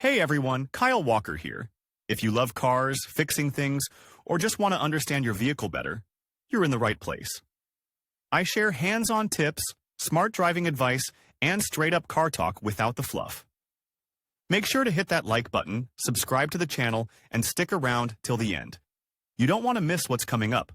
Hey everyone, Kyle Walker here. If you love cars, fixing things, or just want to understand your vehicle better, you're in the right place. I share hands-on tips, smart driving advice, and straight-up car talk without the fluff. Make sure to hit that like button, subscribe to the channel, and stick around till the end. You don't want to miss what's coming up.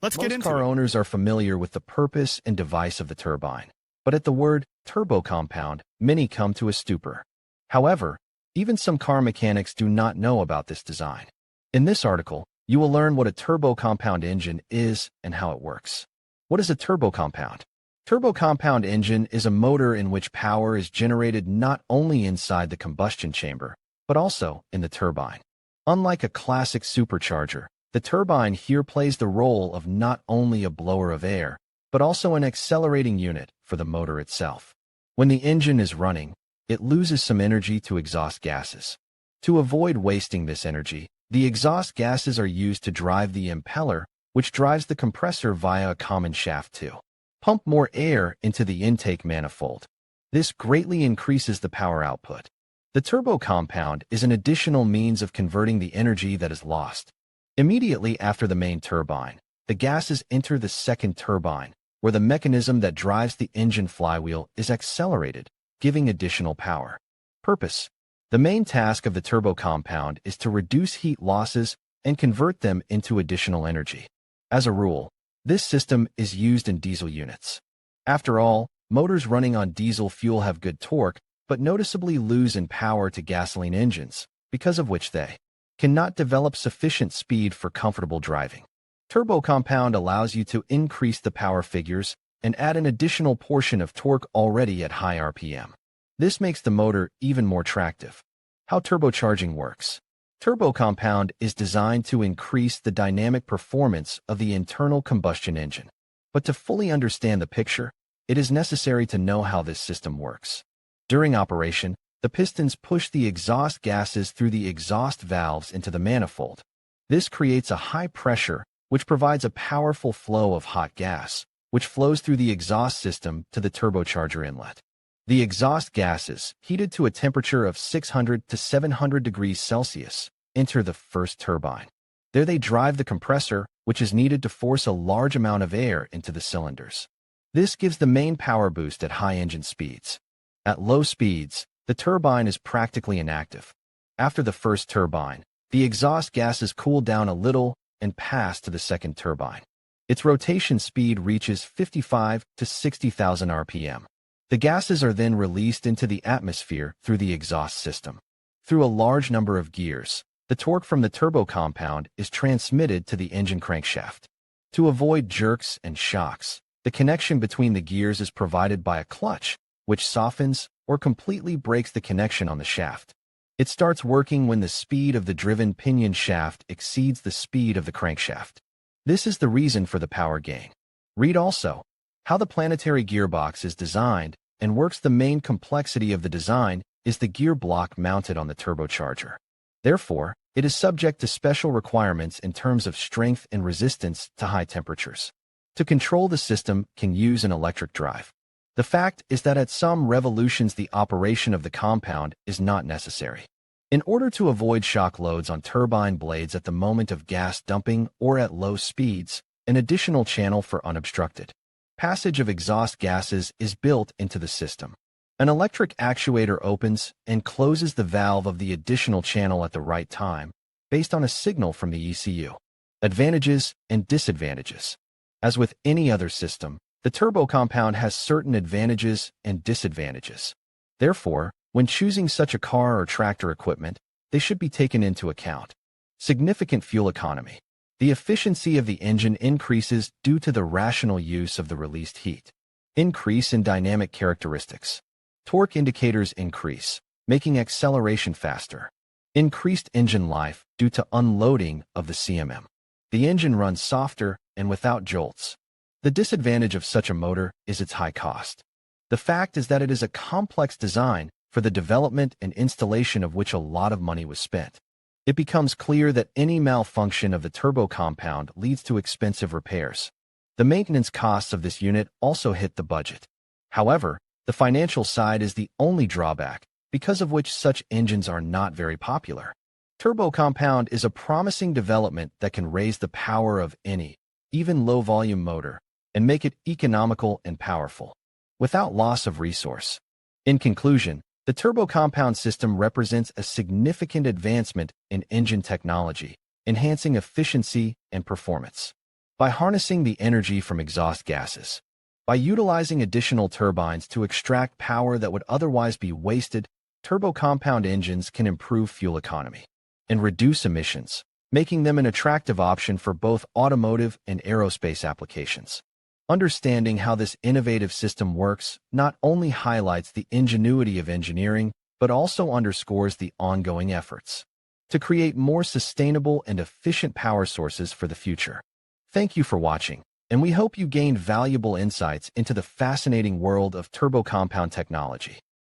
Let's get Most into car it. owners are familiar with the purpose and device of the turbine, but at the word turbocompound, many come to a stupor. However, even some car mechanics do not know about this design. In this article, you will learn what a turbocompound engine is and how it works. What is a turbocompound? Turbocompound engine is a motor in which power is generated not only inside the combustion chamber, but also in the turbine. Unlike a classic supercharger, the turbine here plays the role of not only a blower of air, but also an accelerating unit for the motor itself. When the engine is running, it loses some energy to exhaust gases. To avoid wasting this energy, the exhaust gases are used to drive the impeller, which drives the compressor via a common shaft to pump more air into the intake manifold. This greatly increases the power output. The turbocompound is an additional means of converting the energy that is lost. Immediately after the main turbine, the gases enter the second turbine, where the mechanism that drives the engine flywheel is accelerated, giving additional power. Purpose: the main task of the turbocompound is to reduce heat losses and convert them into additional energy. As a rule, this system is used in diesel units. After all, motors running on diesel fuel have good torque, but noticeably lose in power to gasoline engines, because of which they cannot develop sufficient speed for comfortable driving. Turbocompound allows you to increase the power figures and add an additional portion of torque already at high RPM. This makes the motor even more attractive. How turbocharging works. Turbocompound is designed to increase the dynamic performance of the internal combustion engine. But to fully understand the picture, it is necessary to know how this system works. During operation, the pistons push the exhaust gases through the exhaust valves into the manifold. This creates a high pressure, which provides a powerful flow of hot gas, which flows through the exhaust system to the turbocharger inlet. The exhaust gases, heated to a temperature of 600 to 700 degrees Celsius, enter the first turbine. There they drive the compressor, which is needed to force a large amount of air into the cylinders. This gives the main power boost at high engine speeds. At low speeds, the turbine is practically inactive. After the first turbine, the exhaust gases cool down a little and pass to the second turbine. Its rotation speed reaches 55 to 60,000 RPM. The gases are then released into the atmosphere through the exhaust system. Through a large number of gears, the torque from the turbocompound is transmitted to the engine crankshaft. To avoid jerks and shocks, the connection between the gears is provided by a clutch, which softens or completely breaks the connection on the shaft. It starts working when the speed of the driven pinion shaft exceeds the speed of the crankshaft. This is the reason for the power gain. Read also how the planetary gearbox is designed and works. The main complexity of the design is the gear block mounted on the turbocharger. Therefore, it is subject to special requirements in terms of strength and resistance to high temperatures. To control the system can use an electric drive. The fact is that at some revolutions the operation of the compound is not necessary. In order to avoid shock loads on turbine blades at the moment of gas dumping or at low speeds, an additional channel for unobstructed passage of exhaust gases is built into the system. An electric actuator opens and closes the valve of the additional channel at the right time, based on a signal from the ECU. Advantages and disadvantages. As with any other system, the turbocompound has certain advantages and disadvantages. Therefore, when choosing such a car or tractor equipment, they should be taken into account. Significant fuel economy. The efficiency of the engine increases due to the rational use of the released heat. Increase in dynamic characteristics. Torque indicators increase, making acceleration faster. Increased engine life due to unloading of the CMM. The engine runs softer and without jolts. The disadvantage of such a motor is its high cost. The fact is that it is a complex design for the development and installation of which a lot of money was spent. It becomes clear that any malfunction of the turbocompound leads to expensive repairs. The maintenance costs of this unit also hit the budget. However, the financial side is the only drawback, because of which such engines are not very popular. Turbocompound is a promising development that can raise the power of any, even low-volume motor, and make it economical and powerful, without loss of resource. In conclusion, the turbocompound system represents a significant advancement in engine technology, enhancing efficiency and performance. By harnessing the energy from exhaust gases, by utilizing additional turbines to extract power that would otherwise be wasted, turbocompound engines can improve fuel economy and reduce emissions, making them an attractive option for both automotive and aerospace applications. Understanding how this innovative system works not only highlights the ingenuity of engineering, but also underscores the ongoing efforts to create more sustainable and efficient power sources for the future. Thank you for watching, and we hope you gained valuable insights into the fascinating world of turbocompound technology.